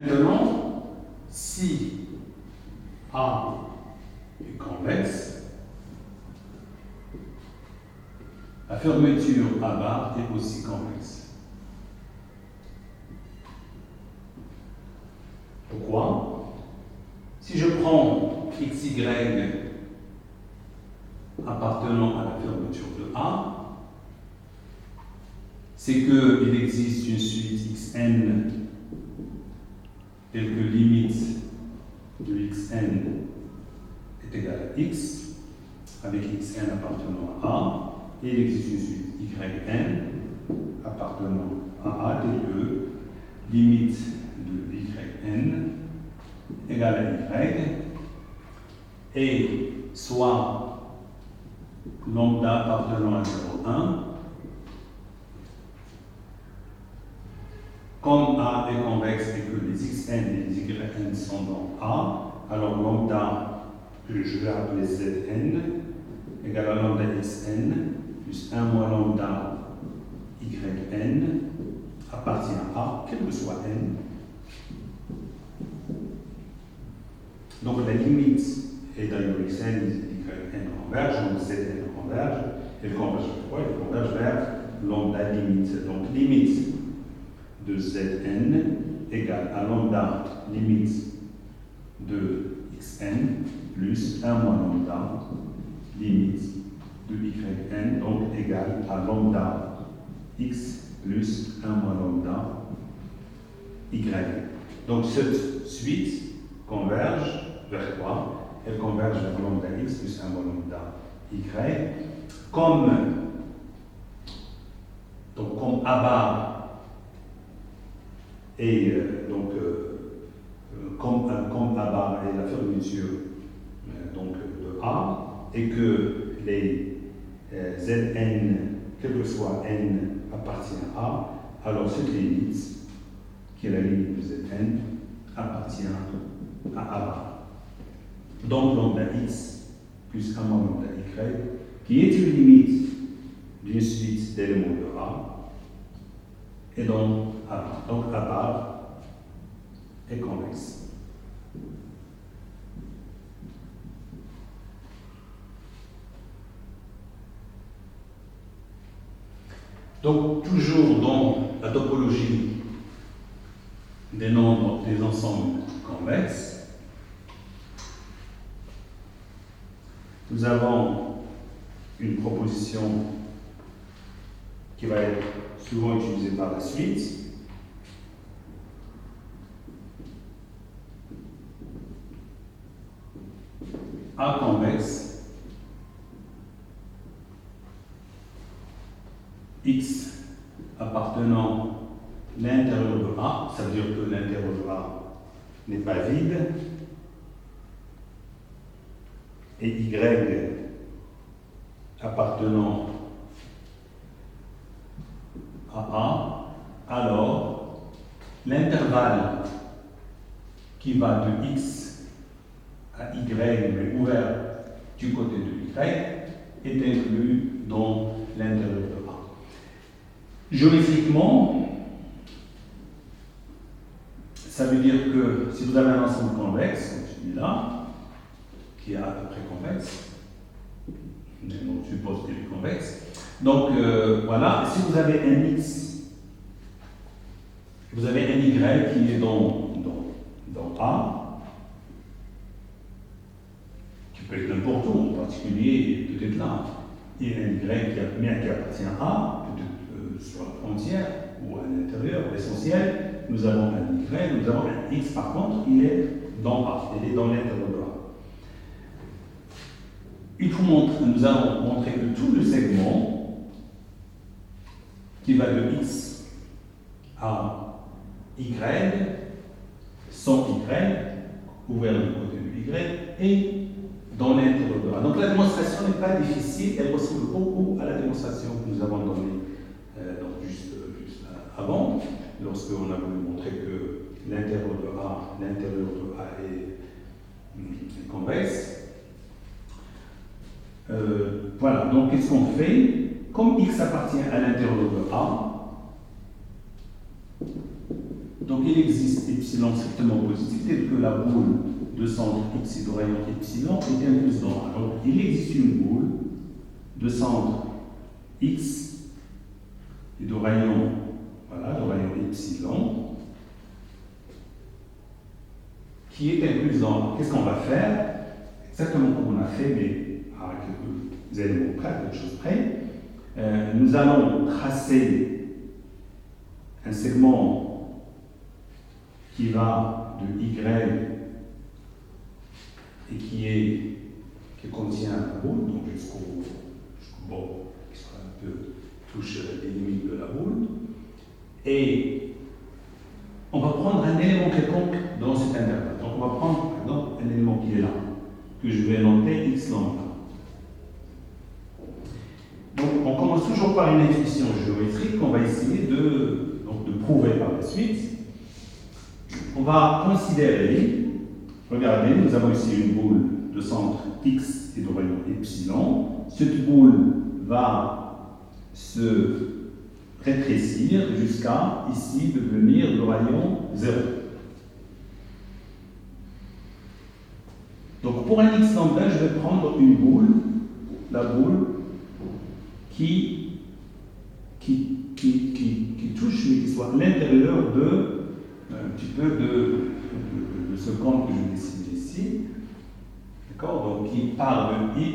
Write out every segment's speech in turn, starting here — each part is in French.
Maintenant, si A est convexe, la fermeture à barre est aussi convexe. Pourquoi? Si je prends XY appartenant à la fermeture de A, c'est qu'il existe une suite Xn telle que limite de Xn est égale à X, avec Xn appartenant à A, et il existe une suite Yn appartenant à A telle que limite de Yn égale à Y, et soit lambda appartenant à 0,1, comme A est convexe et que les Xn et les Yn sont dans A, alors lambda, que je vais appeler Zn, égale à lambda Xn plus 1 moins lambda Yn appartient à A, quel que soit n. Donc la limite est d'ailleurs Xn, Yn converge, donc Zn converge. Elle converge vers quoi? Elle converge vers lambda limite. Donc limite de Zn égale à lambda limite de Xn plus 1 moins lambda limite de Yn, donc égale à lambda x plus 1 moins lambda y. Donc cette suite converge vers quoi? Elle converge vers lambda x plus 1 moins lambda y. Comme A bar et comme A bar est la fermeture donc, de A, et que les Zn, quel que soit n, appartient à A, alors cette limite, qui est la limite de Zn, appartient à A bar. Donc lambda x plus 1 moins lambda y, qui est une limite d'une suite d'éléments de A, et donc A bar. Donc A bar est convexe. Donc, toujours dans la topologie des nombres des ensembles convexes, nous avons une proposition qui va être souvent utilisée par la suite. A convexe X appartenant à l'intérieur de A, ça veut dire que l'intérieur de A n'est pas vide, et Y appartenant à A, alors l'intervalle qui va de X à Y, mais ouvert du côté de Y, est inclus dans l'intérieur de A. Géométriquement, ça veut dire que si vous avez un ensemble convexe, comme celui-là, qui est à peu près convexe, mais on suppose qu'il est convexe, donc voilà, si vous avez un X, vous avez un Y qui est dans A, qui peut être n'importe où, en particulier peut-être là, et un Y qui appartient à A, peut-être sur la frontière ou à l'intérieur, l'essentiel, nous avons un Y, nous avons un X par contre, il est dans A, il est dans l'intérieur de A. Nous allons montrer que tout le segment qui va de X à Y, sans Y, ouvert du côté de Y, et dans l'intérieur de A. Donc la démonstration n'est pas difficile, elle ressemble beaucoup à la démonstration que nous avons donnée juste avant, lorsqu'on a voulu montrer que l'intérieur de A est convexe. Voilà, donc qu'est-ce qu'on fait? Comme X appartient à l'intérieur de A, Donc il existe epsilon strictement positif, tel que la boule de centre x et de rayon epsilon est incluse dans A. Donc il existe une boule de centre x et de rayon, voilà, de rayon epsilon, qui est incluse dans A. Qu'est-ce qu'on va faire? Exactement comme on a fait, mais à quelques éléments près, quelque chose près. Nous allons tracer un segment qui va de Y et qui contient la boule, donc jusqu'au bord qui sera un peu touche les limites de la boule. Et on va prendre un élément quelconque dans cet intervalle. Donc on va prendre par exemple un élément qui est là, que je vais noter x lambda. Donc on commence toujours par une intuition géométrique qu'on va essayer de prouver par la suite. On va considérer, regardez, nous avons ici une boule de centre x et de rayon epsilon. Cette boule va se rétrécir jusqu'à ici devenir le rayon 0. Donc pour un x lambda, je vais prendre une boule, la boule qui touche, mais qui soit à l'intérieur de un petit peu de ce camp que je dessine ici, d'accord, donc qui part de Y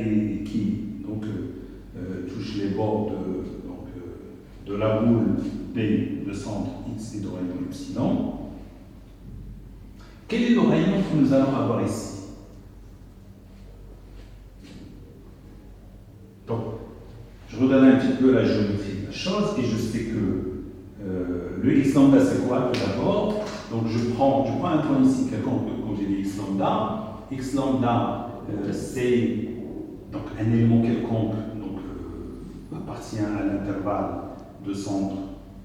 et qui donc touche les bords de la boule B de centre X et de rayon epsilon. Quel est le rayon que nous allons avoir ici? Donc, je redonne un petit peu la géométrie de la chose et je sais que le x lambda c'est quoi tout d'abord? Donc je prends un point ici quelconque quand j'ai dit x lambda. X lambda c'est donc un élément quelconque donc appartient à l'intervalle de centre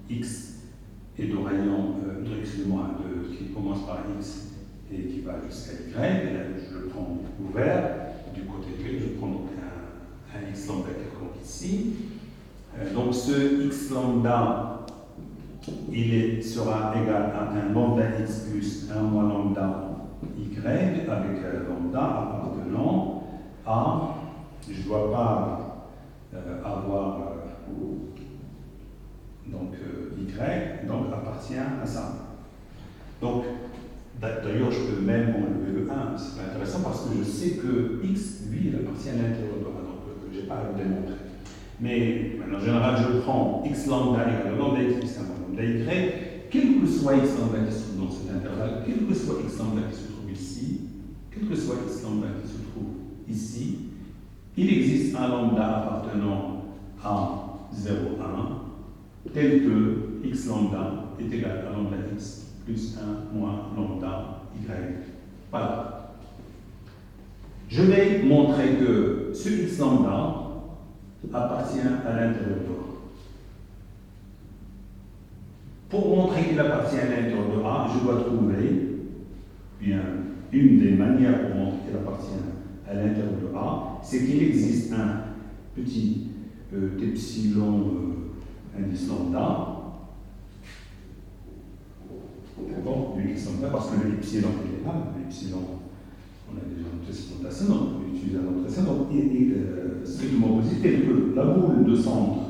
x et de rayon qui commence par x et qui va jusqu'à y. Et là, je le prends ouvert du côté de je prends donc un x lambda quelconque ici. Donc ce x lambda il sera égal à un lambda x plus 1 moins lambda y avec lambda appartenant à, je ne dois pas avoir donc y, donc appartient à ça. Donc d'ailleurs je peux même enlever le 1, c'est pas intéressant parce que je sais que x, lui, il appartient à l'intérieur de A, donc je n'ai pas à le démontrer. Mais en général, je prends x lambda égale lambda x plus 1 moins lambda y, quel que soit x lambda qui se trouve dans cet intervalle, quel que soit x lambda qui se trouve ici, quel que soit x lambda qui se trouve ici, il existe un lambda appartenant à 0, 1, tel que x lambda est égal à lambda x plus 1 moins lambda y. Voilà. Je vais montrer que ce x lambda appartient à l'intérieur de A. Pour montrer qu'il appartient à l'intérieur de A, je dois trouver bien une des manières pour montrer qu'il appartient à l'intérieur de A, c'est qu'il existe un petit epsilon indice lambda. D'accord, du x lambda, parce que l'epsilon est là, l'epsilon, on a déjà noté cette notation, donc on peut utiliser la notation. Donc, strictement positif, que la boule de centre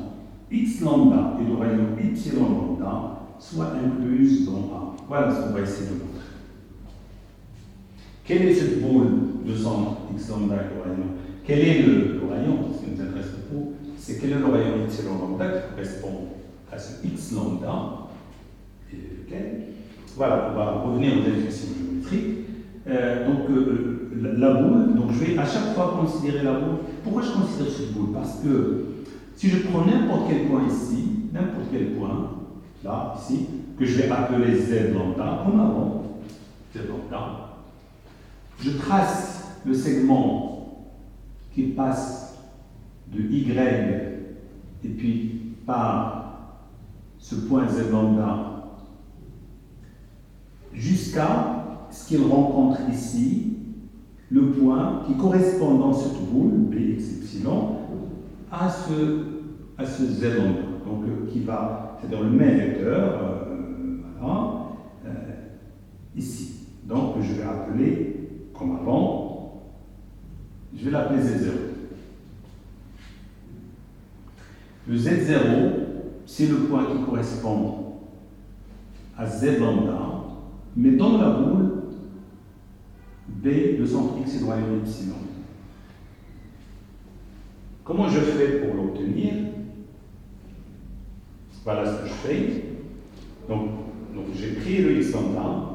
x lambda et de rayon epsilon lambda soit incluse dans A. Voilà ce qu'on va essayer de montrer. Quelle est cette boule de centre x lambda et de rayon? Quel est le rayon? Ce qui nous intéresse beaucoup, c'est quel est le rayon epsilon lambda qui correspond à ce x lambda et lequel? Voilà, on va revenir aux définitions géométriques. La boule, donc je vais à chaque fois considérer la boule. Pourquoi je considère cette boule? Parce que si je prends n'importe quel point ici, n'importe quel point, là, ici, que je vais appeler z lambda, comme avant, z lambda, je trace le segment qui passe de y et puis par ce point z lambda jusqu'à ce qu'il rencontre ici le point qui correspond dans cette boule, bx epsilon, à ce z lambda. Donc qui va, c'est-à-dire le même vecteur, voilà, l'appeler Z0. Le Z0, c'est le point qui correspond à Z lambda, mais dans la boule B, le centre X et de rayon epsilon. Comment je fais pour l'obtenir? Voilà ce que je fais. Donc j'ai pris le X lambda.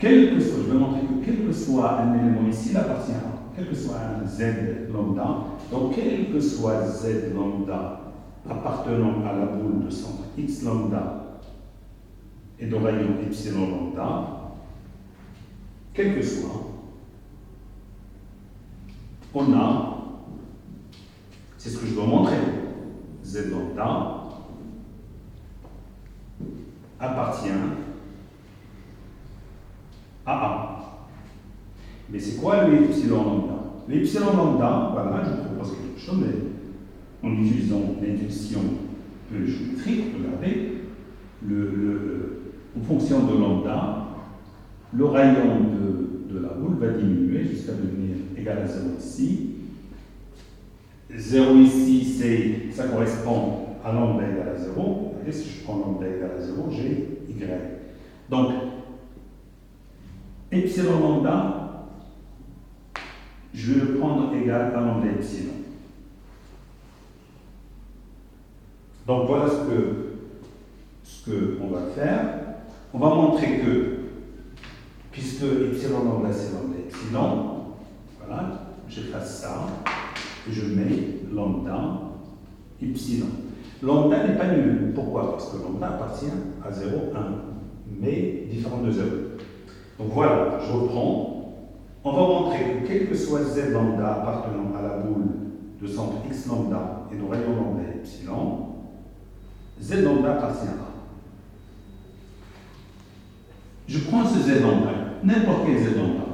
Je vais montrer que quel que soit un élément ici, il appartient à quel que soit un Z lambda, donc quel que soit Z lambda appartenant à la boule de centre X lambda et de rayon epsilon lambda, quel que soit, on a, c'est ce que je dois montrer, Z lambda appartient à A. Mais c'est quoi le epsilon lambda? L'epsilon lambda, voilà, je vous propose quelque chose, mais en utilisant l'intuition géométrique, regardez, en fonction de lambda, le rayon de la boule va diminuer jusqu'à devenir égal à 0 ici. 0 ici, ça correspond à lambda égal à 0. Et si je prends lambda égal à 0, j'ai y. Donc, epsilon lambda, je vais le prendre égal à lambda epsilon. Donc voilà ce qu'on va faire. On va montrer que, puisque epsilon lambda c'est lambda epsilon, voilà, j'efface ça, et je mets lambda epsilon. Lambda n'est pas nul. Pourquoi? Parce que lambda appartient à 0, 1, mais différent de 0. Donc voilà, je reprends. On va montrer que quel que soit Z lambda appartenant à la boule de centre X lambda et de rayon lambda epsilon, Z lambda appartient à A. Je prends ce Z lambda, n'importe quel Z lambda.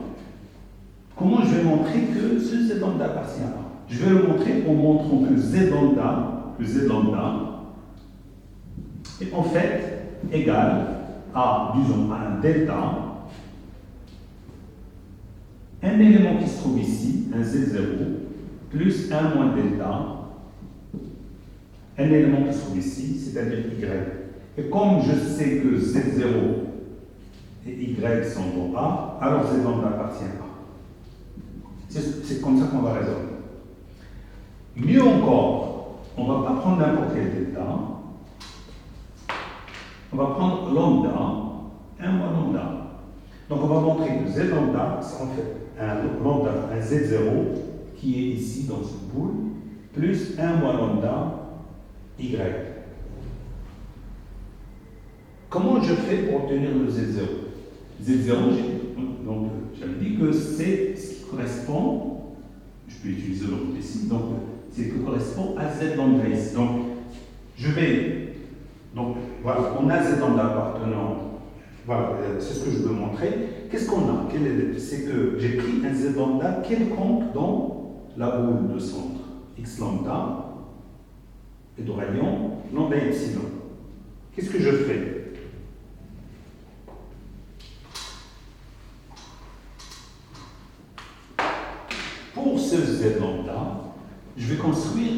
Comment je vais montrer que ce Z lambda appartient à A? Je vais le montrer en montrant que Z lambda est en fait égal à, disons, à un delta, un élément qui se trouve ici, un Z0, plus 1 moins delta, un élément qui se trouve ici, c'est-à-dire Y. Et comme je sais que Z0 et Y sont dans A, alors Z lambda appartient à A. C'est comme ça qu'on va résoudre. Mieux encore, on ne va pas prendre n'importe quel delta, on va prendre lambda, 1 moins lambda. Donc on va montrer que Z lambda, c'est en fait un lambda, un Z0 qui est ici dans cette boule, plus 1 moins lambda Y. Comment je fais pour obtenir le Z0? Z0, donc j'avais dit que c'est ce qui correspond, je peux utiliser l'autre ici, donc c'est ce qui correspond à Z lambda ici. Donc je vais, donc voilà, on a Z lambda appartenant, voilà, c'est ce que je veux montrer. Qu'est-ce qu'on a? C'est que j'ai pris un Z lambda quelconque dans la boule de centre X lambda et de rayon lambda epsilon. Qu'est-ce que je fais? Pour ce Z lambda, je vais construire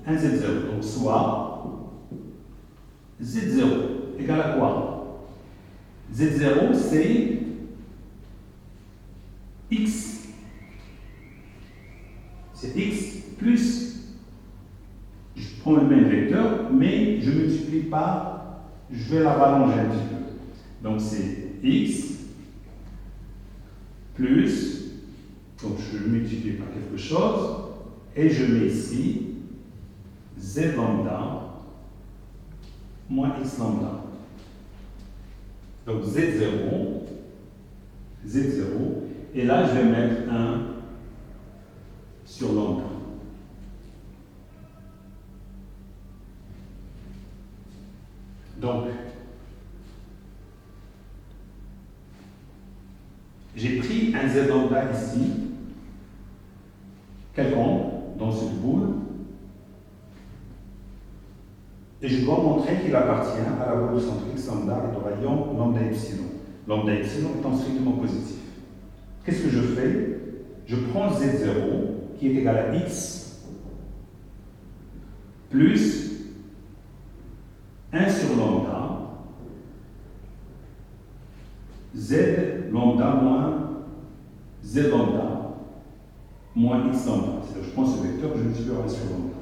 un Z0. Donc soit Z0 égale à quoi? Z0 c'est X. C'est X plus, je prends le même vecteur, mais je multiplie par, je vais la rallonger un petit peu. Donc c'est X plus, donc je multiplie par quelque chose, et je mets ici Z lambda moins X lambda. Donc Z0, et là je vais mettre 1 sur lambda. Donc, j'ai pris un Z lambda ici, quelconque, dans cette boule, et je dois montrer qu'il appartient à la boule de centre X lambda et de rayon lambda epsilon. Lambda epsilon étant strictement positif. Qu'est-ce que je fais? Je prends Z0 qui est égal à x plus 1 sur lambda z lambda moins z lambda moins x lambda. C'est-à-dire, je prends ce vecteur, je multiplie par 1 sur lambda.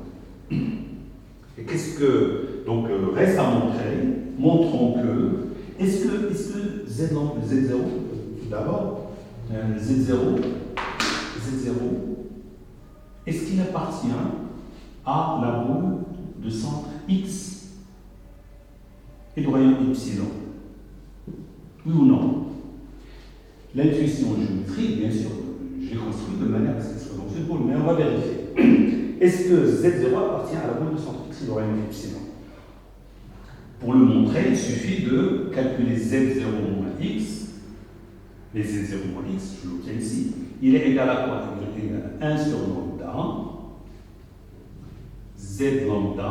Et qu'est-ce que. Donc, reste à montrer, montrons que. Est-ce que z0, tout d'abord, z0, est-ce qu'il appartient à la boule de centre x et de rayon epsilon? Oui ou non? L'intuition géométrique, bien sûr, j'ai construit de manière à ce que ce soit dans une boule, mais on va vérifier. Est-ce que Z0 appartient à la boule de centre x et de rayon epsilon? Pour le montrer, il suffit de calculer Z0 moins x. Mais Z0 moins x, je l'obtiens ici. Il est égal à quoi? Il est égal à 1 sur lambda, Z lambda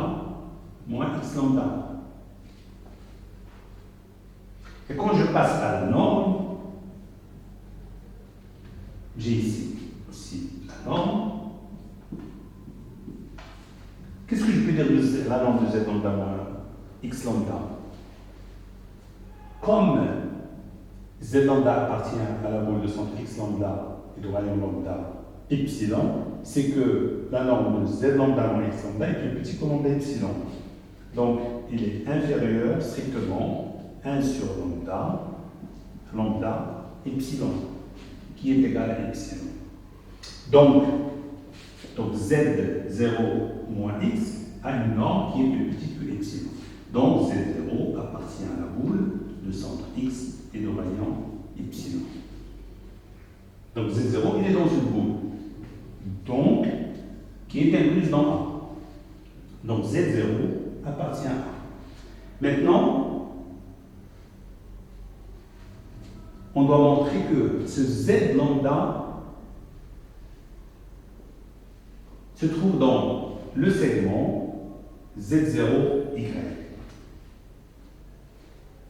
moins x lambda. Et quand je passe à la norme, j'ai ici aussi la norme. Qu'est-ce que je peux dire de la norme de Z lambda moins x lambda? Comme Z lambda appartient à la boule de centre x lambda et de rayon lambda epsilon, c'est que la norme de Z lambda moins x lambda est plus petit que lambda epsilon. Donc, il est inférieur strictement 1 sur lambda epsilon, qui est égal à epsilon. Donc Z0 moins x a une norme qui est plus petite que epsilon. Donc Z0 appartient à la boule de centre x et de rayon epsilon. Donc Z0, il est dans une boule, donc qui est incluse dans A. Donc Z0 appartient à A. Maintenant, on doit montrer que ce Z lambda se trouve dans le segment Z0Y.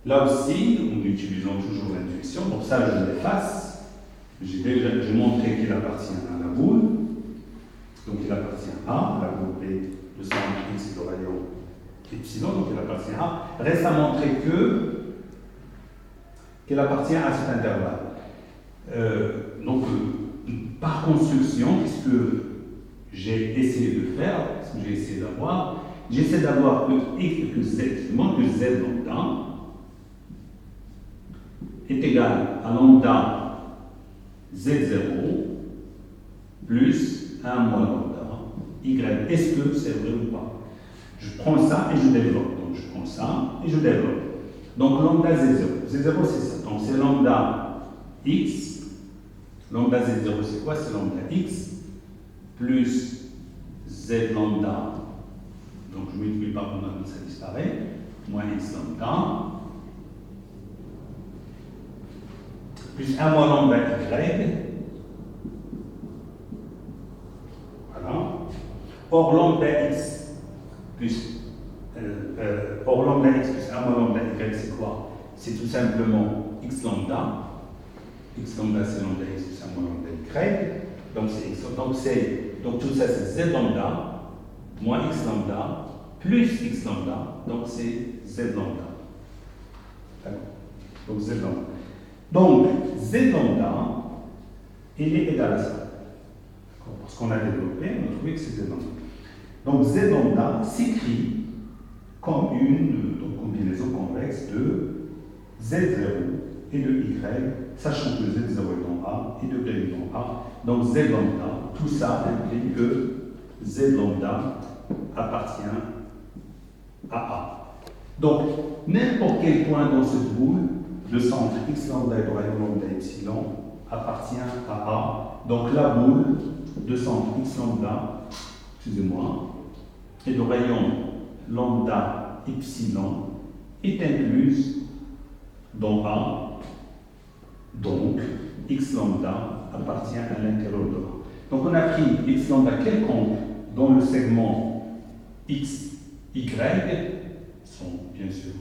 Là aussi, en utilisant toujours l'intuition, donc ça je l'efface. J'ai montré qu'il appartient à la boule. Donc il appartient à la boule B de centre x de rayon epsilon, donc il appartient à. Reste à montrer qu'elle appartient à cet intervalle. Par construction, qu'est-ce que j'ai essayé de faire, ce que j'ai essayé d'avoir, j'essaie d'avoir que Z lambda est égal à lambda Z0 plus 1 moins lambda Y. Est-ce que c'est vrai ou pas? Je prends ça et je développe. Donc je prends ça et je développe. Donc lambda Z0. Z0 c'est ça. Donc c'est lambda X. Lambda Z0 c'est quoi? C'est lambda X plus Z lambda. Donc je multiplie par lambda, ça disparaît. Moins X lambda. Plus 1 moins lambda Y. Voilà. Or lambda X plus 1 moins lambda Y, c'est quoi? C'est tout simplement X lambda. X lambda, c'est lambda X plus 1 moins lambda Y. Donc, c'est X. Donc tout ça, c'est Z lambda moins X lambda plus X lambda. Donc, c'est Z lambda. D'accord. Donc, Z lambda. Donc, Z lambda, il est égal à ça. Parce qu'on a développé, on a trouvé que c'est Z lambda. Donc, Z lambda s'écrit comme une combinaison convexe de Z0 et de Y, sachant que Z0 est dans A et de Y est dans A. Donc, Z lambda, tout ça implique que Z lambda appartient à A. Donc, n'importe quel point dans cette boule, le centre x lambda et de rayon lambda epsilon appartient à A. Donc, la boule de centre x lambda, excusez-moi, et de rayon lambda epsilon est incluse dans A. Donc, x lambda appartient à l'intérieur de A. Donc, on a pris x lambda quelconque dans le segment x, y, sont bien sûr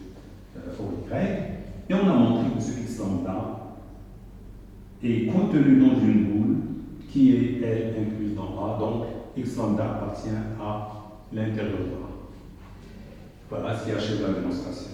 au y, et on a montré que ce x lambda est contenu dans une boule qui est, elle, incluse dans A. Donc, x lambda appartient à l'interrogatoire. Voilà ce qui achève la démonstration.